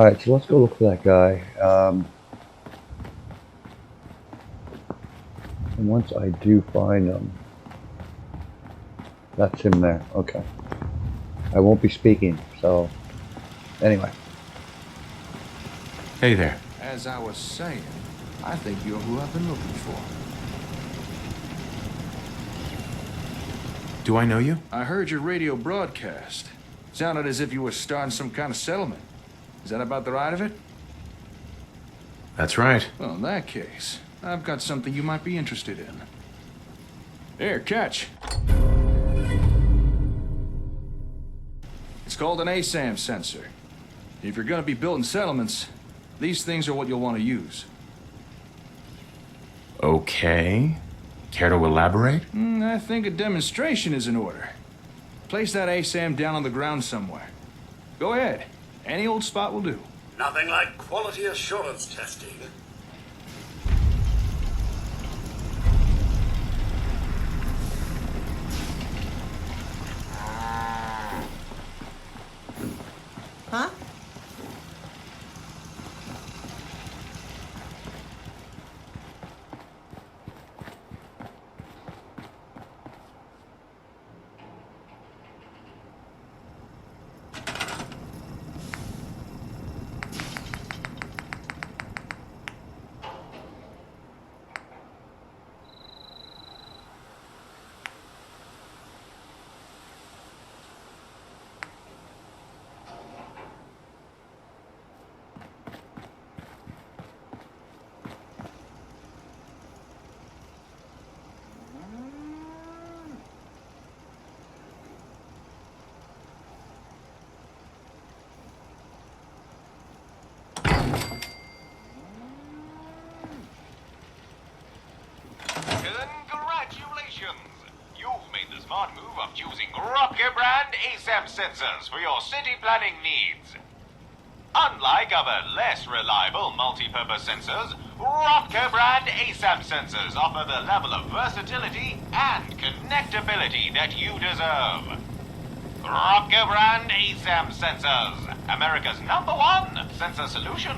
Alright, so let's go look for that guy. And once I do find him, that's him there. Okay. I won't be speaking, so anyway. Hey there. As I was saying, I think you're who I've been looking for. Do I know you? I heard your radio broadcast. Sounded as if you were starting some kind of settlement. Is that about the right of it? That's right. Well, in that case, I've got something you might be interested in. Here, catch. It's called an ASAM sensor. If you're gonna be building settlements, these things are what you'll want to use. Okay. Care to elaborate? I think a demonstration is in order. Place that ASAM down on the ground somewhere. Go ahead. Any old spot will do. Nothing like quality assurance testing. Huh? Congratulations! You've made the smart move of choosing Rocker brand ASAP sensors for your city planning needs. Unlike other less reliable multi-purpose sensors, Rocker brand ASAP sensors offer the level of versatility and connectability that you deserve. Rocker brand ASAP sensors, America's #1 sensor solution.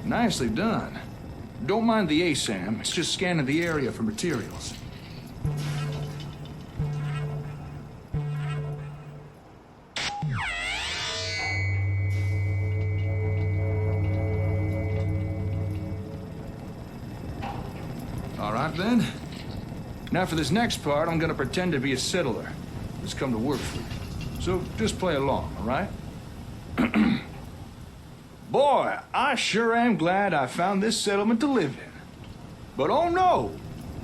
Nicely done. Don't mind the ASAM, it's just scanning the area for materials. All right then. Now for this next part, I'm gonna pretend to be a settler who's come to work for you. So just play along, all right? Boy, I sure am glad I found this settlement to live in. But oh no,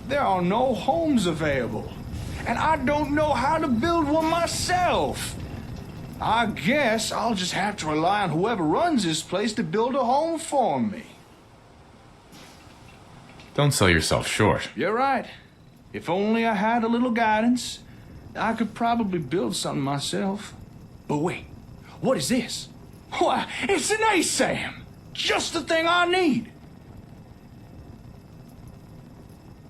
there are no homes available. And I don't know how to build one myself. I guess I'll just have to rely on whoever runs this place to build a home for me. Don't sell yourself short. You're right. If only I had a little guidance, I could probably build something myself. But wait, what is this? Why, it's an ASAM! Just the thing I need!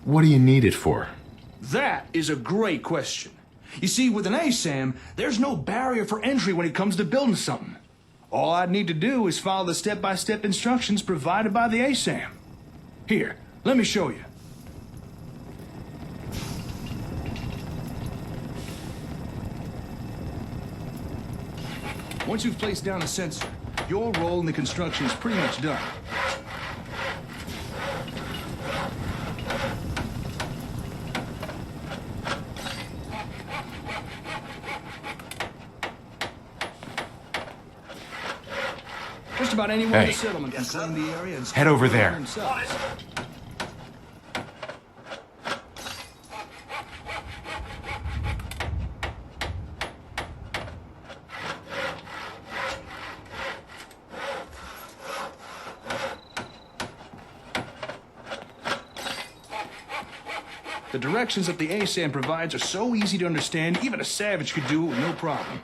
What do you need it for? That is a great question. You see, with an ASAM, there's no barrier for entry when it comes to building something. All I'd need to do is follow the step-by-step instructions provided by the ASAM. Here, let me show you. Once you've placed down the sensor, your role in the construction is pretty much done. Just about anyone in Hey. the settlement can claim the area and Head over there. himself. The directions that the ASAM provides are so easy to understand, even a savage could do it with no problem.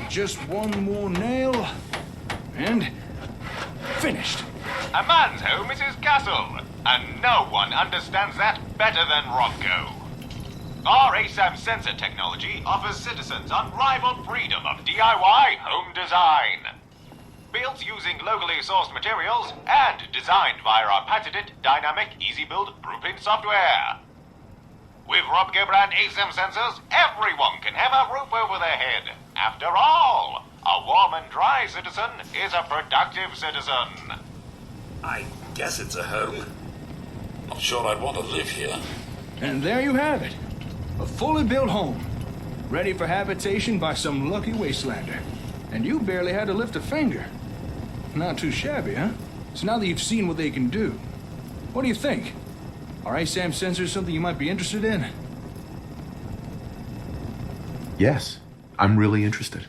Just one more nail, and finished. A man's home is his castle, and no one understands that better than Rocco. Our ASAM sensor technology offers citizens unrivaled freedom of DIY home design. Built using locally sourced materials and designed via our patented dynamic easy build blueprint software. With Rocco brand ASAM sensors, everyone can have a roof over their head. After all, a warm and dry citizen is a productive citizen. I guess it's a home. Not sure I'd want to live here. And there you have it. A fully built home. Ready for habitation by some lucky wastelander. And you barely had to lift a finger. Not too shabby, huh? So now that you've seen what they can do, what do you think? Are ASAM sensors something you might be interested in? Yes, I'm really interested.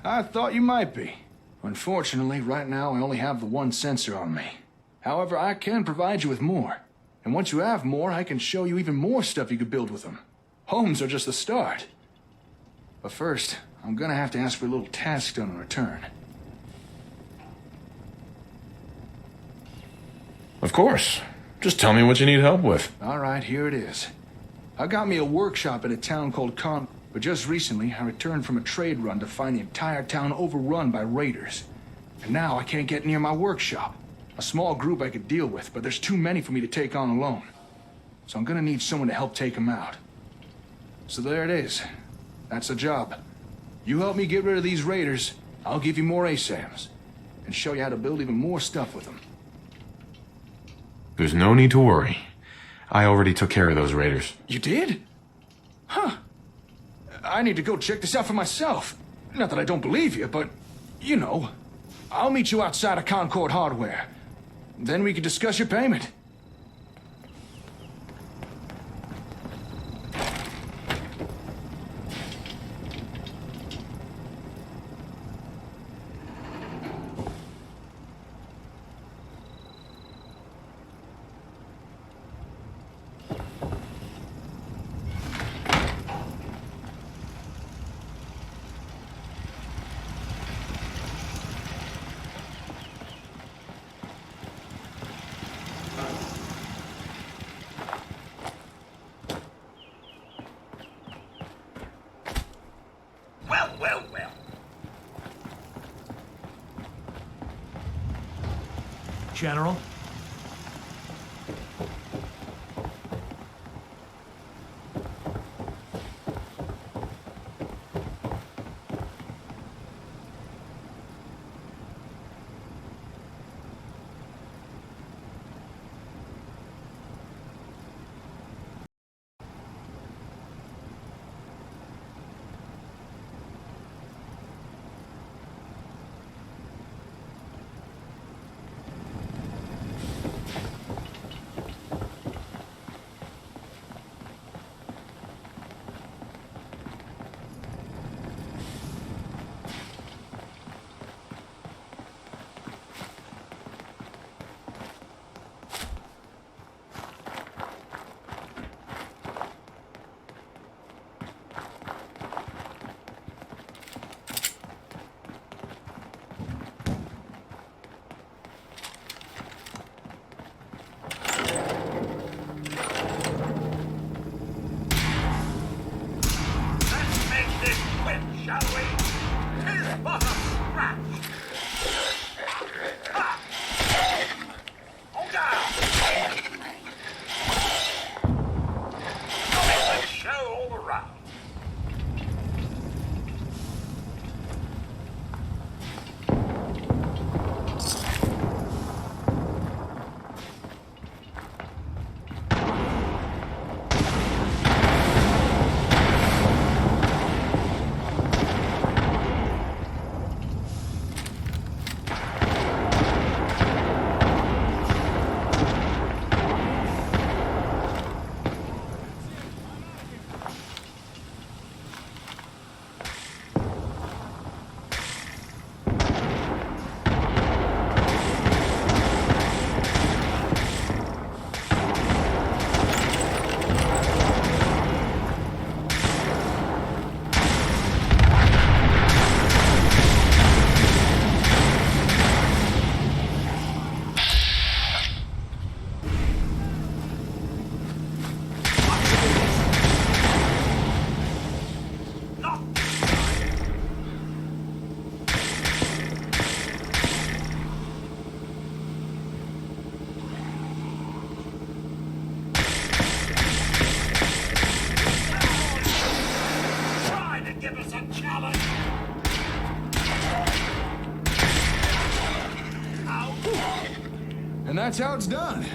I thought you might be. Unfortunately, right now I only have the one sensor on me. However, I can provide you with more. And once you have more, I can show you even more stuff you could build with them. Homes are just the start. But first, I'm gonna have to ask for a little task done in return. Of course. Just tell me what you need help with. All right, here it is. I got me a workshop at a town called but just recently I returned from a trade run to find the entire town overrun by raiders. And now I can't get near my workshop. A small group I could deal with, but there's too many for me to take on alone. So I'm gonna need someone to help take them out. So there it is. That's the job. You help me get rid of these raiders, I'll give you more ASAMs. And show you how to build even more stuff with them. There's no need to worry. I already took care of those raiders. You did? Huh. I need to go check this out for myself. Not that I don't believe you, but, you know. I'll meet you outside of Concord Hardware. Then we can discuss your payment. Well. General? And that's how it's done.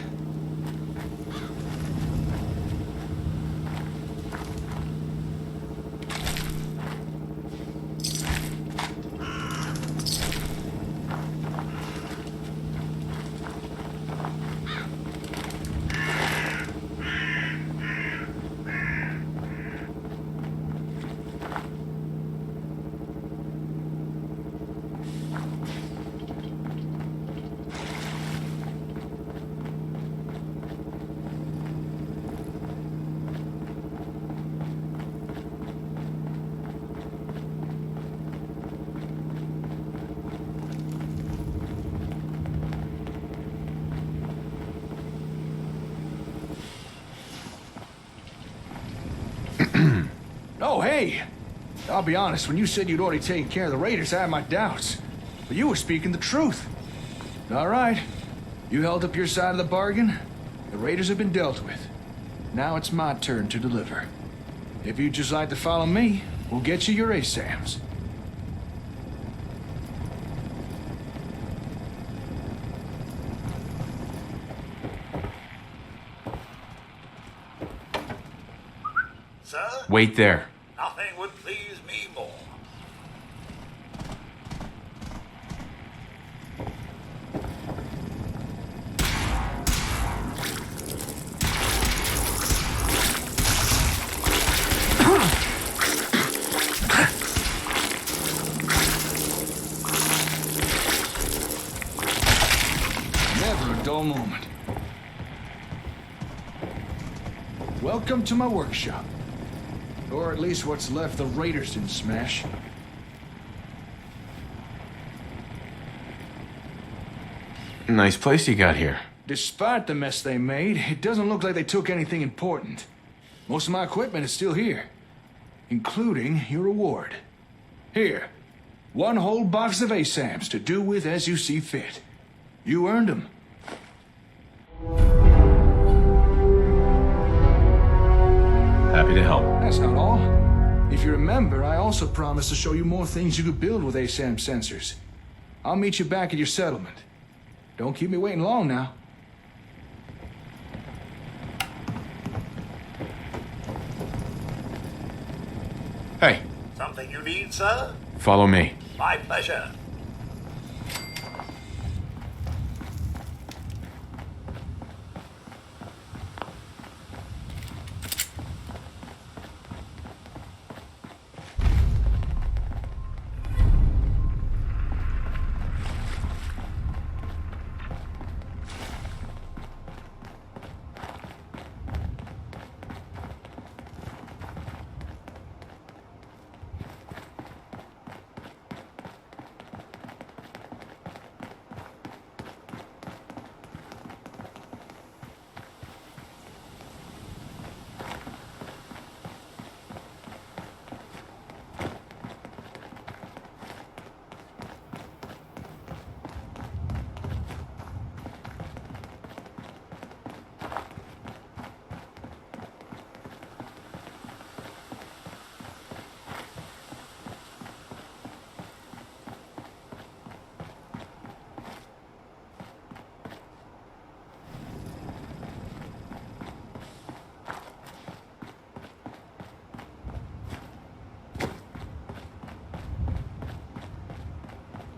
Oh, hey! I'll be honest, when you said you'd already taken care of the raiders, I had my doubts. But you were speaking the truth. All right. You held up your side of the bargain. The raiders have been dealt with. Now it's my turn to deliver. If you'd just like to follow me, we'll get you your ASAMs. Sir, Wait there. nothing would please me more. Never a dull moment. Welcome to my workshop. Or at least what's left the raiders didn't smash. Nice place you got here. Despite the mess they made, it doesn't look like they took anything important. Most of my equipment is still here, including your reward. Here, one whole box of ASAMs to do with as you see fit. You earned them. Happy to help. That's not all. If you remember, I also promised to show you more things you could build with ASAM sensors. I'll meet you back at your settlement. Don't keep me waiting long now. Hey, Something you need, sir? follow me. My pleasure.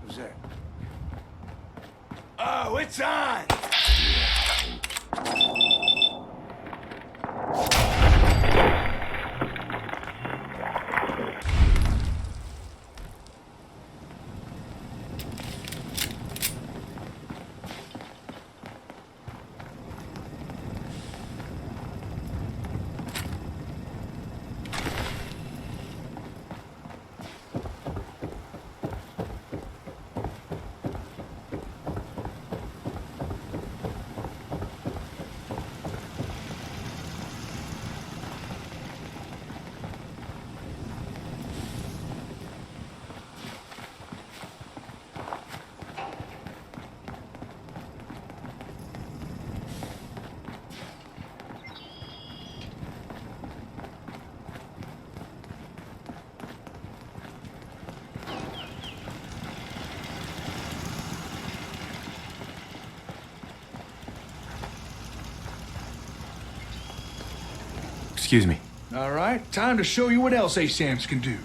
Who's that? Oh, it's on! Excuse me. All right, time to show you what else ASAMs can do.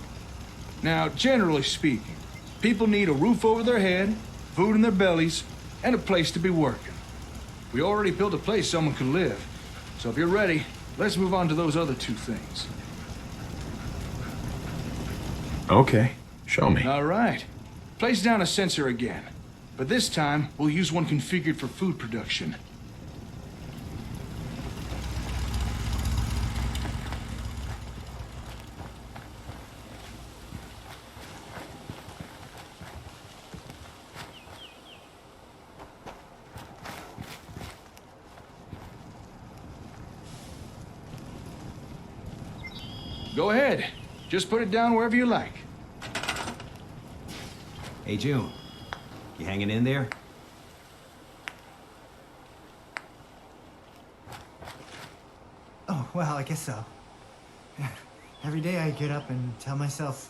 Now, generally speaking, people need a roof over their head, food in their bellies, and a place to be working. We already built a place someone can live. So if you're ready, let's move on to those other two things. Okay, show me. All right. Place down a sensor again. But this time, we'll use one configured for food production. Go ahead. Just put it down wherever you like. Hey, June. You hanging in there? Oh, well, I guess so. Every day I get up and tell myself,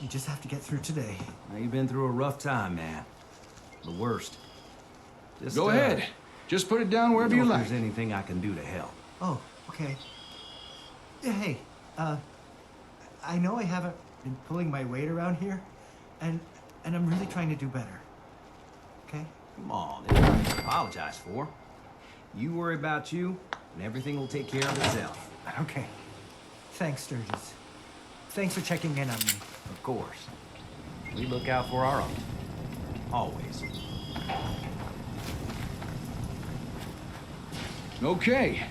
you just have to get through today. Now, you've been through a rough time, man. The worst. Just, Go ahead. Just put it down wherever you if like. there's anything I can do to help. Oh, okay. Yeah, hey, I know I haven't been pulling my weight around here, and I'm really trying to do better. Okay? Come on, there's nothing to apologize for. You worry about you, and everything will take care of itself. Okay. Thanks, Sturgis. Thanks for checking in on me. Of course. We look out for our own. Always. Okay.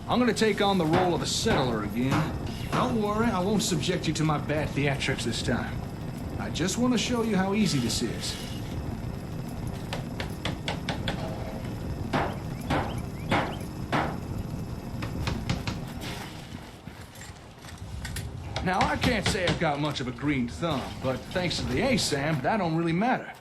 I'm gonna take on the role of the settler again. Don't worry, I won't subject you to my bad theatrics this time. I just want to show you how easy this is. Now, I can't say I've got much of a green thumb, but thanks to the ASAM, that don't really matter.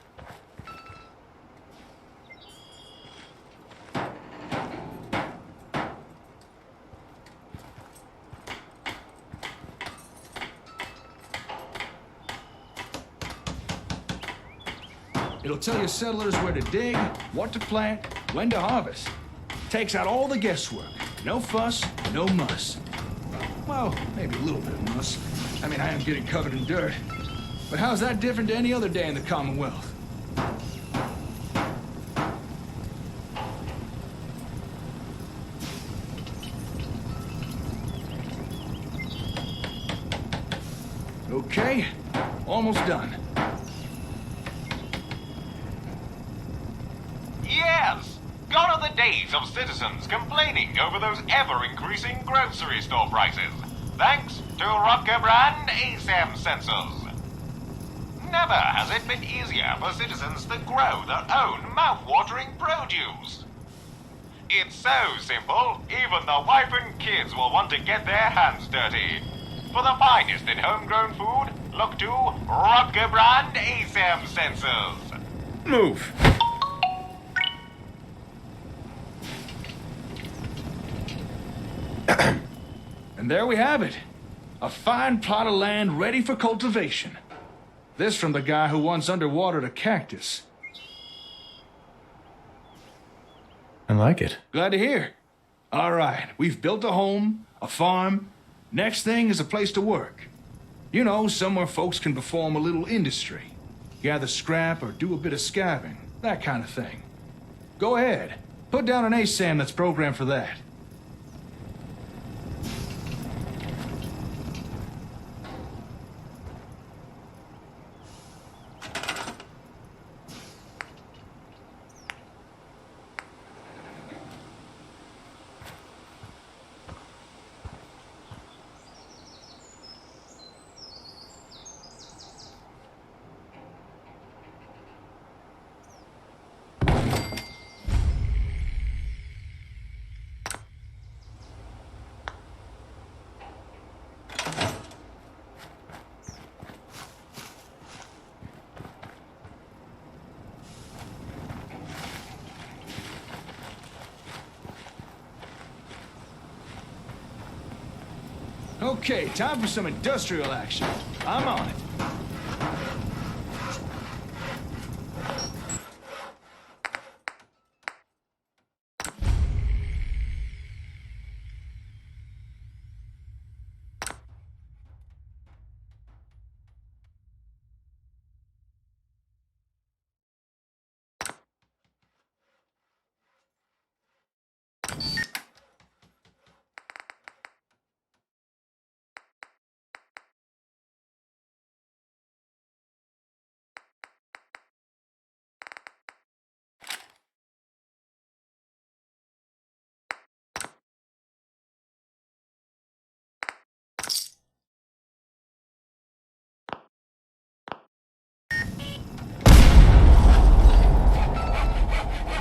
It'll tell your settlers where to dig, what to plant, when to harvest. Takes out all the guesswork. No fuss, no muss. Well, maybe a little bit of muss. I mean, I am getting covered in dirt. But how's that different to any other day in the Commonwealth? Okay, almost done. Yes! Gone are the days of citizens complaining over those ever-increasing grocery store prices. Thanks to Rocker brand ASAM sensors. Never has it been easier for citizens to grow their own mouth-watering produce. It's so simple, even the wife and kids will want to get their hands dirty. For the finest in homegrown food, look to Rocker brand ASAM sensors. Move. And there we have it. A fine plot of land ready for cultivation. This from the guy who once underwatered a cactus. I like it. Glad to hear. All right, we've built a home, a farm. Next thing is a place to work. You know, somewhere folks can perform a little industry. Gather scrap or do a bit of scabbing. That kind of thing. Go ahead. Put down an ASAM that's programmed for that. Okay, time for some industrial action. I'm on it.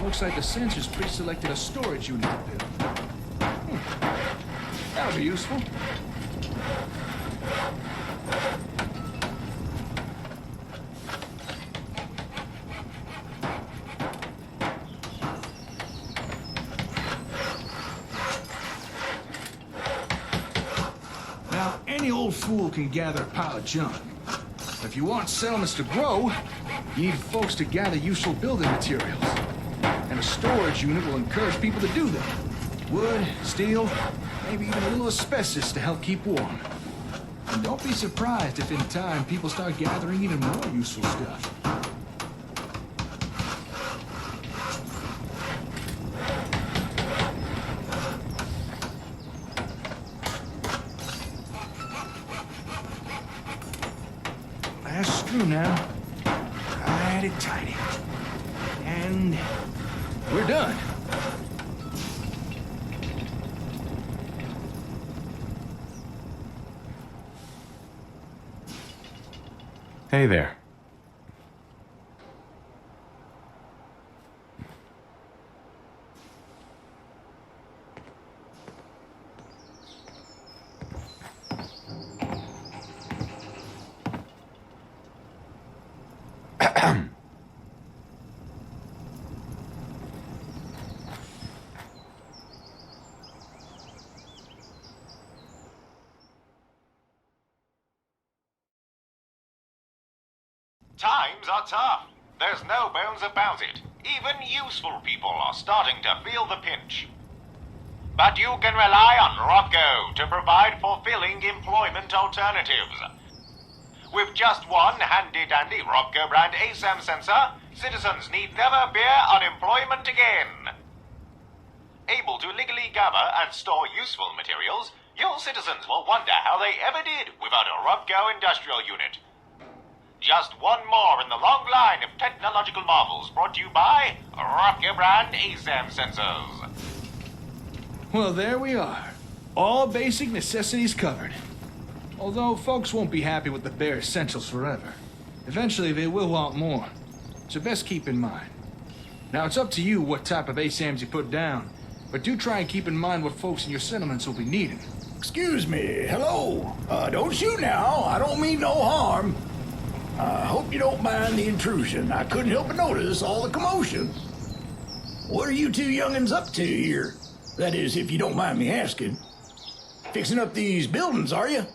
Looks like the sensors pre-selected a storage unit to build. That'll be useful. Now, any old fool can gather a pile of junk. If you want settlements to grow, you need folks to gather useful building materials. And a storage unit will encourage people to do that. Wood, steel, maybe even a little asbestos to help keep warm. And don't be surprised if in time people start gathering even more useful stuff. Last screw now. Tight it, tight it. And we're done. Hey there. Times are tough. There's no bones about it. Even useful people are starting to feel the pinch. But you can rely on Rocco to provide fulfilling employment alternatives. With just one handy-dandy Rocco brand ASAM sensor, citizens need never fear unemployment again. Able to legally gather and store useful materials, your citizens will wonder how they ever did without a Rocco industrial unit. Just one more in the long line of technological marvels brought to you by Rocco brand ASAM sensors. Well, there we are. All basic necessities covered. Although folks won't be happy with the bare essentials forever. Eventually they will want more. So best keep in mind. Now it's up to you what type of ASAMs you put down, but do try and keep in mind what folks in your settlements will be needing. Excuse me, hello. Don't shoot now. I don't mean no harm. I hope you don't mind the intrusion. I couldn't help but notice all the commotion. What are you two youngins up to here? That is, if you don't mind me asking. Fixing up these buildings, are you?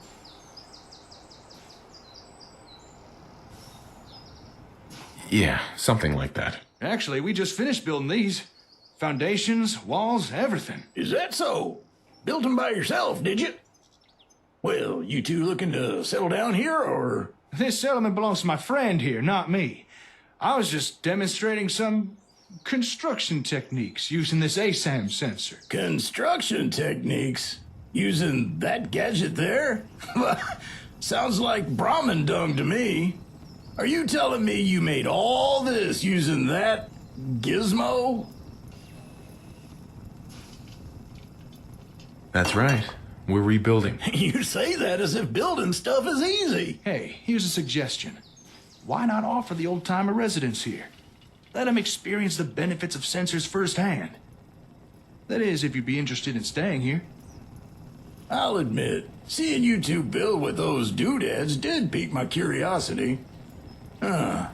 Yeah, something like that. Actually, we just finished building these. Foundations, walls, everything. Is that so? Built them by yourself, did you? Well, you two looking to settle down here, or...? This settlement belongs to my friend here, not me. I was just demonstrating some construction techniques using this ASAM sensor. Construction techniques? Using that gadget there? Sounds like Brahmin dung to me. Are you telling me you made all this using that gizmo? That's right. We're rebuilding. You say that as if building stuff is easy. Hey, here's a suggestion. Why not offer the old-timer residents here? Let them experience the benefits of sensors firsthand. That is, if you'd be interested in staying here. I'll admit, seeing you two build with those doodads did pique my curiosity. And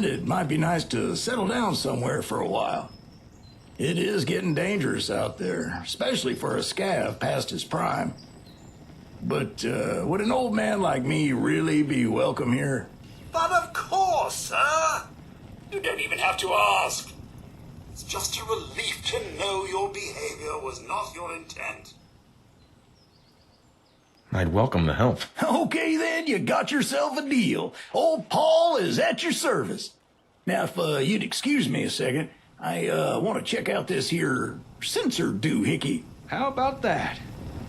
it might be nice to settle down somewhere for a while. It is getting dangerous out there, especially for a scav past his prime. But would an old man like me really be welcome here? But of course, sir. You don't even have to ask. It's just a relief to know your behavior was not your intent. I'd welcome the help. Okay then, you got yourself a deal. Old Paul is at your service. Now, if you'd excuse me a second, I want to check out this here sensor doohickey. How about that?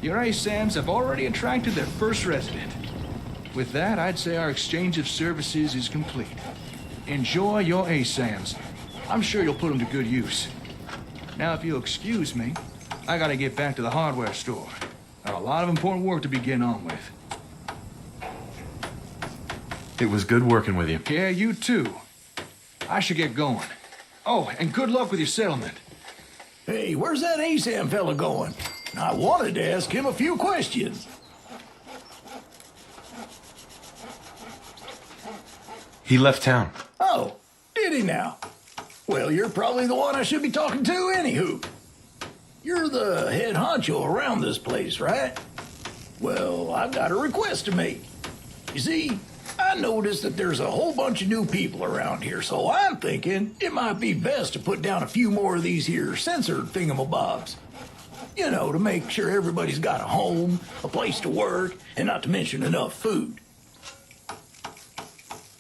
Your ASAMs have already attracted their first resident. With that, I'd say our exchange of services is complete. Enjoy your ASAMs. I'm sure you'll put them to good use. Now, if you'll excuse me, I gotta get back to the hardware store. Got a lot of important work to begin on with. It was good working with you. Yeah, you too. I should get going. Oh, and good luck with your settlement. Hey, where's that ASAM fella going? I wanted to ask him a few questions. He left town. Oh, did he now? Well, you're probably the one I should be talking to, anywho. You're the head honcho around this place, right? Well, I've got a request to make. You see, I noticed that there's a whole bunch of new people around here, so I'm thinking it might be best to put down a few more of these here censored thingamabobs. You know, to make sure everybody's got a home, a place to work, and not to mention enough food.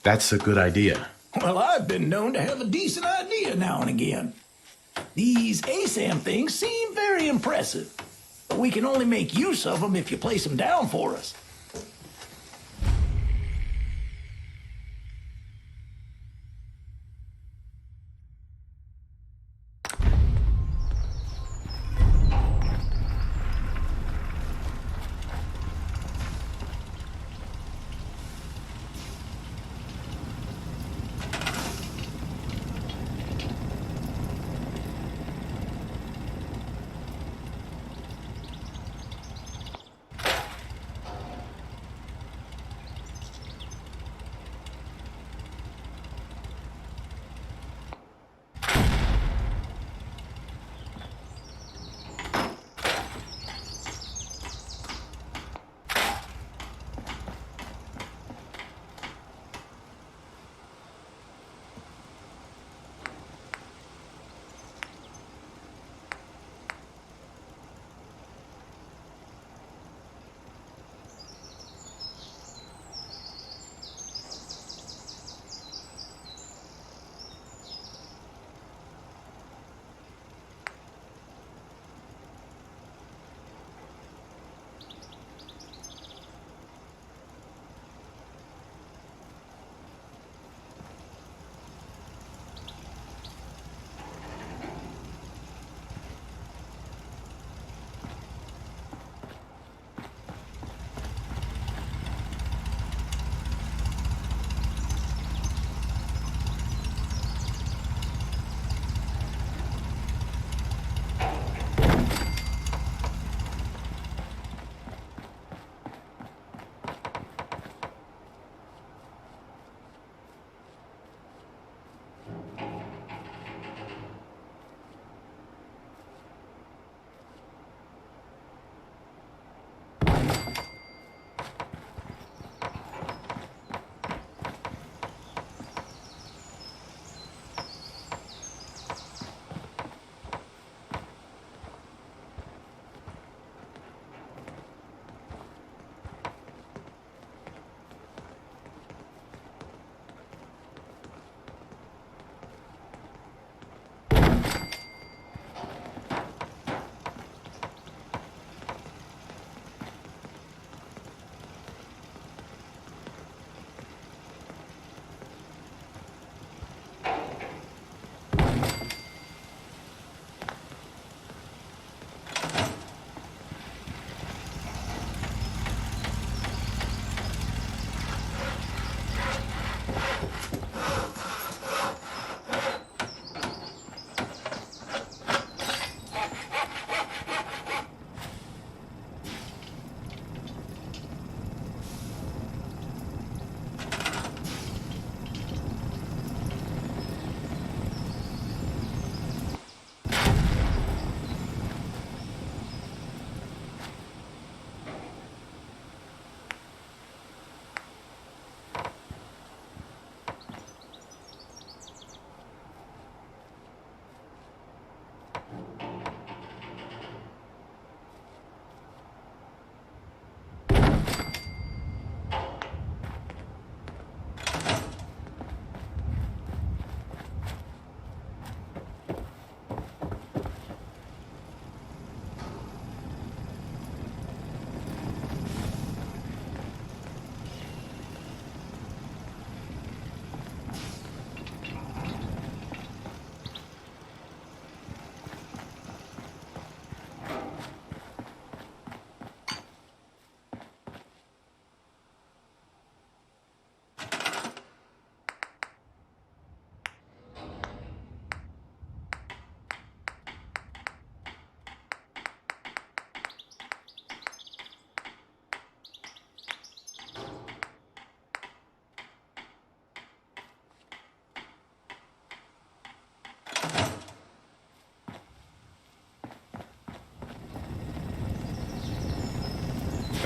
That's a good idea. Well, I've been known to have a decent idea now and again. These ASAM things seem very impressive, but we can only make use of them if you place them down for us.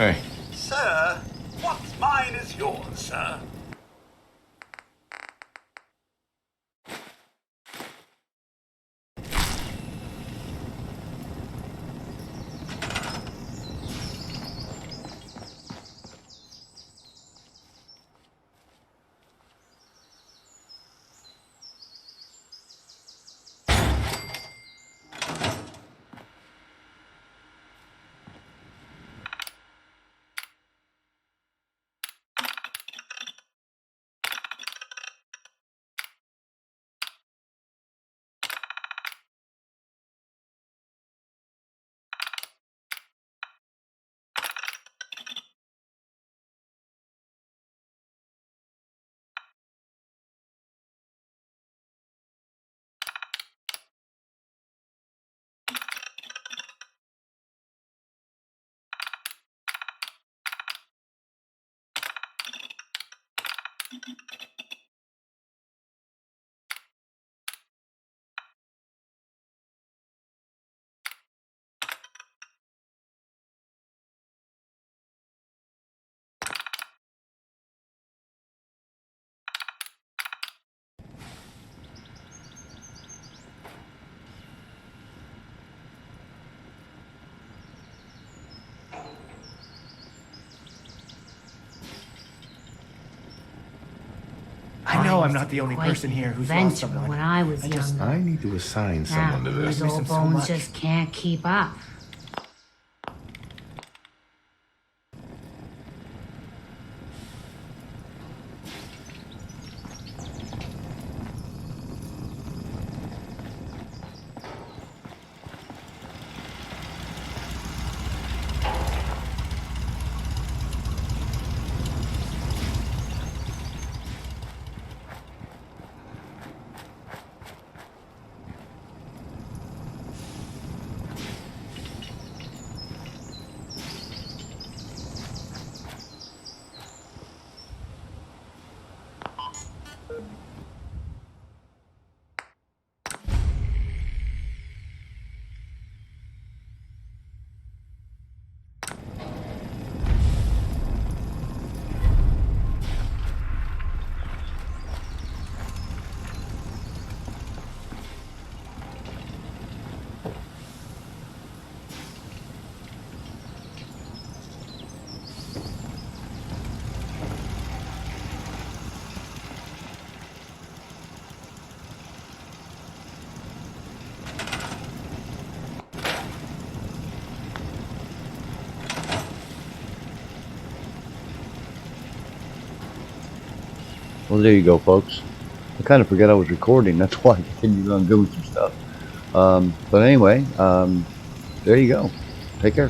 Hey. Sir, what's mine is yours, sir. I know I'm not the only person here who's lost someone. When I was younger. I need to assign someone to this. These old so bones much. just can't keep up. Well, there you go, folks. I kind of forgot I was recording. That's why I continued on doing some stuff. But anyway, there you go. Take care.